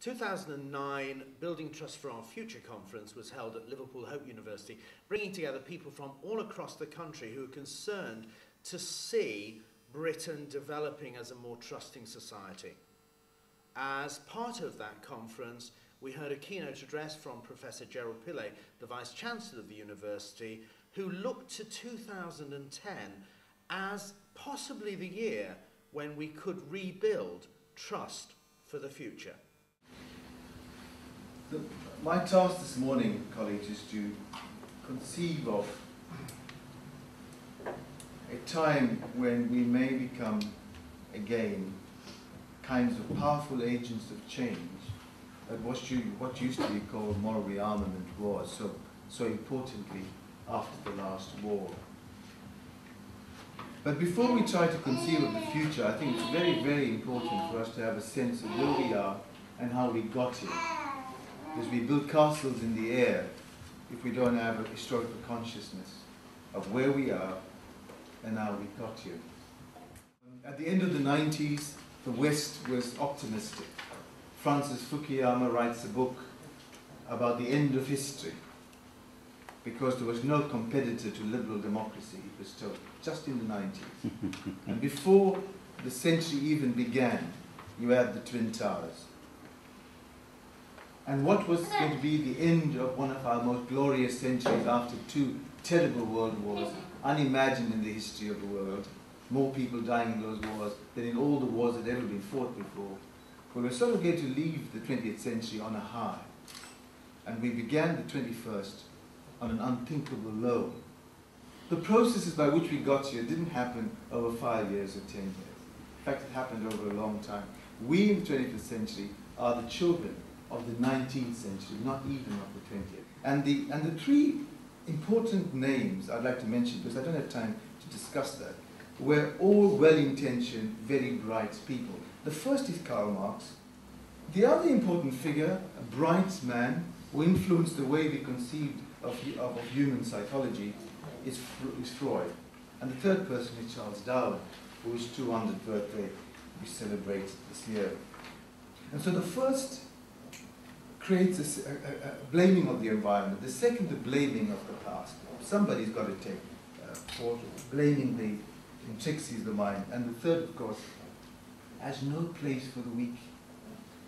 2009 Building Trust for Our Future conference was held at Liverpool Hope University, bringing together people from all across the country who are concerned to see Britain developing as a more trusting society. As part of that conference, we heard a keynote address from Professor Gerald Pillay, the Vice-Chancellor of the university, who looked to 2010 as possibly the year when we could rebuild trust for the future. My task this morning, colleagues, is to conceive of a time when we may become, again, kinds of powerful agents of change at what used to be called moral rearmament wars, so importantly after the last war. But before we try to conceive of the future, I think it's very, very important for us to have a sense of where we are and how we got here. Because we build castles in the air if we don't have a historical consciousness of where we are and how we got here. At the end of the 90s, the West was optimistic. Francis Fukuyama writes a book about the end of history because there was no competitor to liberal democracy, he was told, just in the 90s. And before the century even began, you had the Twin Towers. And what was going to be the end of one of our most glorious centuries after two terrible world wars, unimagined in the history of the world, more people dying in those wars than in all the wars that had ever been fought before. We were sort of going to leave the 20th century on a high. And we began the 21st on an unthinkable low. The processes by which we got here didn't happen over 5 years or 10 years. In fact, it happened over a long time. We in the 21st century are the children of the 19th century, not even of the 20th. And the three important names I'd like to mention, because I don't have time to discuss that, were all well-intentioned, very bright people. The first is Karl Marx. The other important figure, a bright man who influenced the way we conceived of human psychology, is Freud. And the third person is Charles Darwin, whose 200th birthday we celebrate this year. And so the first creates a blaming of the environment. The second, the blaming of the past. Somebody's got to take fault, blaming the intricacies of the mind. And the third, of course, has no place for the weak,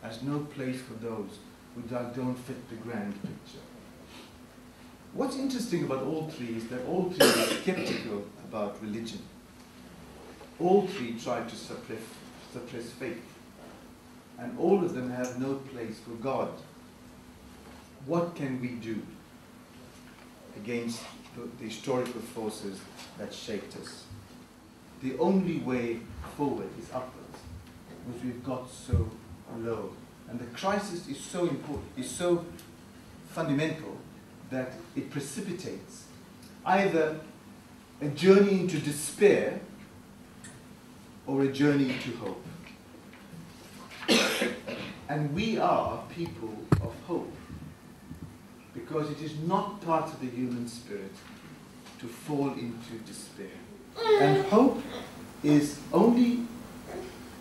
has no place for those who don't fit the grand picture. What's interesting about all three is that all three are skeptical about religion. All three try to suppress faith. And all of them have no place for God. What can we do against the historical forces that shaped us? The only way forward is upwards, because we've got so low. And the crisis is so important, is so fundamental, that it precipitates either a journey into despair or a journey to hope. And we are people of hope, because it is not part of the human spirit to fall into despair. And hope is only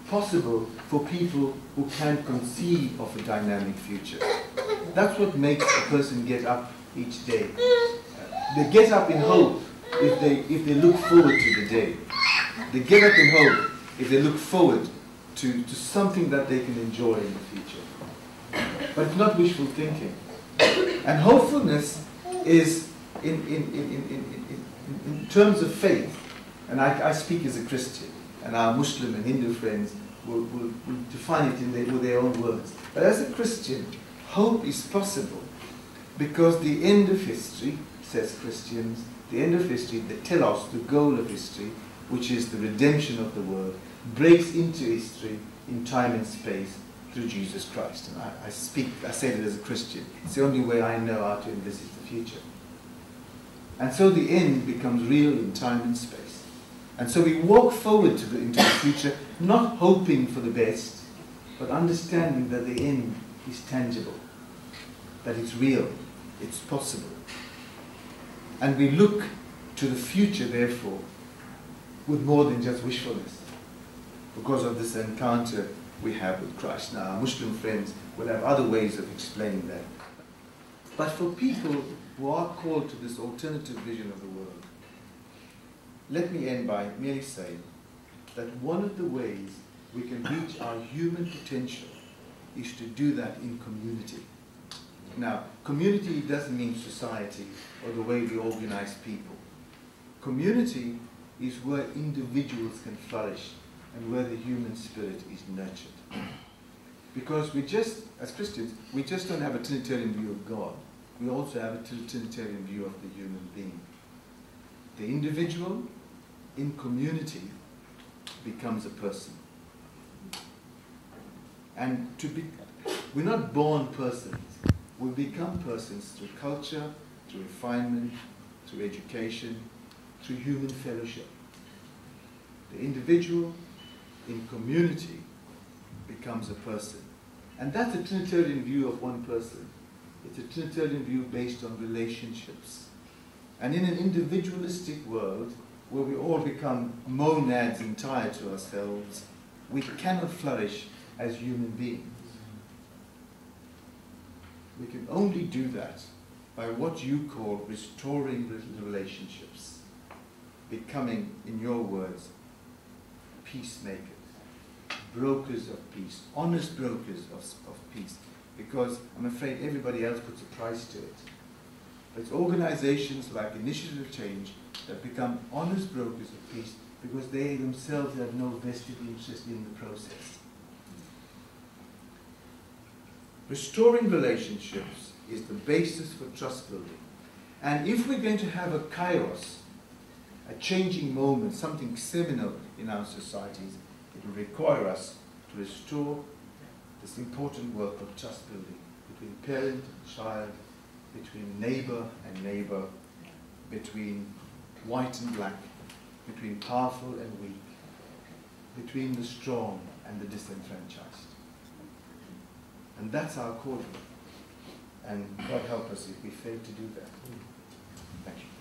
possible for people who can conceive of a dynamic future. That's what makes a person get up each day. They get up in hope if they look forward to the day. They get up in hope if they look forward to something that they can enjoy in the future. But it's not wishful thinking. And hopefulness is, in terms of faith, and I speak as a Christian, and our Muslim and Hindu friends will define it with their own words. But as a Christian, hope is possible because the end of history, says Christians, the end of history, the telos, the goal of history, which is the redemption of the world, breaks into history in time and space through Jesus Christ. And I say that as a Christian. It's the only way I know how to envisage the future. And so the end becomes real in time and space. And so we walk forward into the future, not hoping for the best, but understanding that the end is tangible, that it's real, it's possible. And we look to the future, therefore, with more than just wishfulness, because of this encounter we have with Christ. Now, our Muslim friends will have other ways of explaining that. But for people who are called to this alternative vision of the world, let me end by merely saying that one of the ways we can reach our human potential is to do that in community. Now, community doesn't mean society or the way we organize people. Community is where individuals can flourish and where the human spirit is nurtured. Because we just, as Christians, we just don't have a Trinitarian view of God. We also have a Trinitarian view of the human being. The individual in community becomes a person. And we're not born persons. We become persons through culture, through refinement, through education, through human fellowship. The individual in community becomes a person. And that's a Trinitarian view of one person. It's a Trinitarian view based on relationships. And in an individualistic world, where we all become monads entire to ourselves, we cannot flourish as human beings. We can only do that by what you call restoring relationships, becoming, in your words, peacemakers, brokers of peace, honest brokers of peace, because I'm afraid everybody else puts a price to it. It's organizations like Initiative Change that become honest brokers of peace because they themselves have no vested interest in the process. Restoring relationships is the basis for trust building. And if we're going to have a kairos, a changing moment, something seminal in our societies, it will require us to restore this important work of trust building between parent and child, between neighbor and neighbor, between white and black, between powerful and weak, between the strong and the disenfranchised. And that's our calling. And God help us if we fail to do that. Thank you.